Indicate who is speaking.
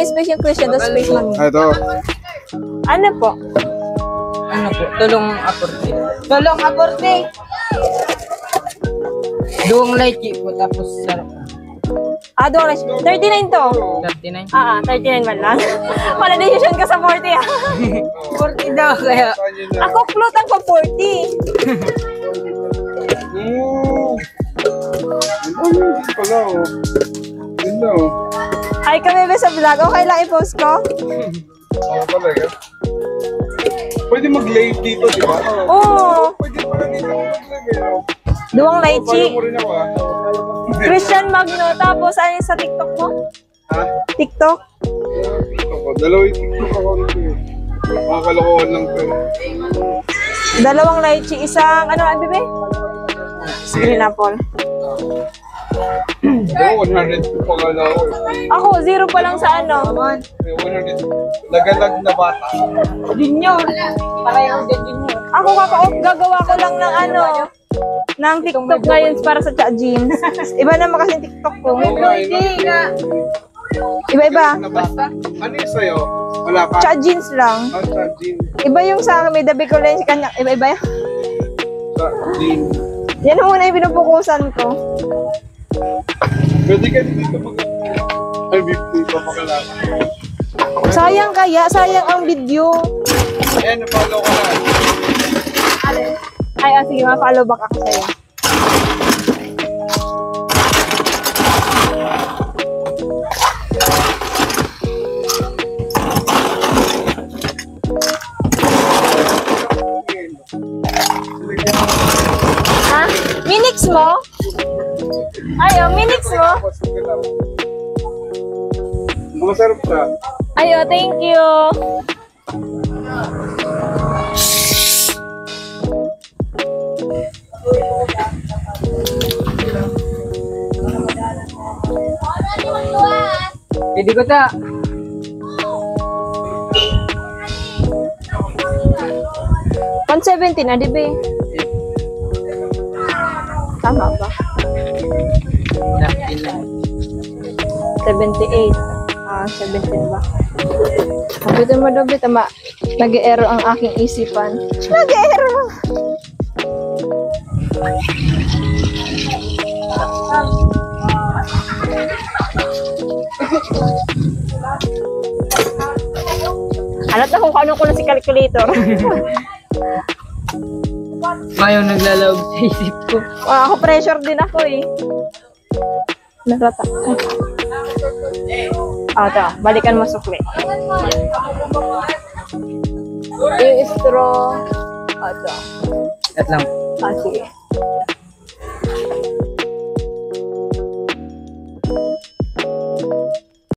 Speaker 1: space yung question, tapos space mami.
Speaker 2: Ito.
Speaker 1: Ano po?
Speaker 3: Ano po? Tulong aporte.
Speaker 1: Tulong aborte.
Speaker 3: Duwang lychee po, tapos sarap.
Speaker 1: Doon 39 to.
Speaker 3: 39.
Speaker 1: 39 man lang. Wala decision ka sa 40 ah.
Speaker 3: 40 daw kaya.
Speaker 1: Ako floatan ko 40.
Speaker 2: Ano pala oh. Yun na oh.
Speaker 1: Hi kami ba sa vlog? Okay lang i-post ko?
Speaker 2: Oo talaga. Pwede mag-live dito, di ba?
Speaker 1: Oo.
Speaker 2: Pwede pala dito mag-live.
Speaker 1: Duwang
Speaker 2: Follow
Speaker 1: lychee.
Speaker 2: mo rin ako ah.
Speaker 1: Christian Magno. Tapos ano yung sa TikTok mo?
Speaker 2: Ha?
Speaker 1: TikTok?
Speaker 2: Dalawa yung TikTok ako nito. Mga kalokohan lang to.
Speaker 1: Dalawang lychee. Isang ano ang bebe? Green apple.
Speaker 2: Oo, 100 pa kala ko eh.
Speaker 1: Ako, 0 pa lang sa ano.
Speaker 2: 100. Lagalag na bata.
Speaker 1: Junior. Parehong junior. Ako gagawa ko lang ng ano. Ng TikTok ngayon para sa Cha Jeans. Iba naman kasi yung TikTok ko. Iba-iba.
Speaker 2: Ano yung sa'yo? Wala ka?
Speaker 1: Cha Jeans lang.
Speaker 2: Sa jean.
Speaker 1: Iba yung sa may dabi ko lang kanya. Iba-iba yan.
Speaker 2: Sa jean.
Speaker 1: Yan muna yung pinupukusan ko.
Speaker 2: Pwede ka dito mag... Ay, bibig pa pakalala.
Speaker 1: Sayang kaya. Sayang ang video.
Speaker 2: Ayan, napalo ko na.
Speaker 1: Ay, sige, ma-follow back ako sa'yo. Ha? Minix mo? Ayo, minix mo?
Speaker 2: Masarap siya.
Speaker 1: Ayo, thank you.
Speaker 3: Pwede ko ta.
Speaker 1: $170 na, di ba? Tama ba? 78. 17 ba? Kapito mo daw, tama. Nag-error ang aking isipan. Nag-error! Alam na kung ano ko na si calculator.
Speaker 3: Mayo naglalawag sa isip ko.
Speaker 1: Ako pressure din ako eh. Narata. Ito, balikan mo sukli. Yung straw. Ito.
Speaker 3: At lang.
Speaker 1: Sige.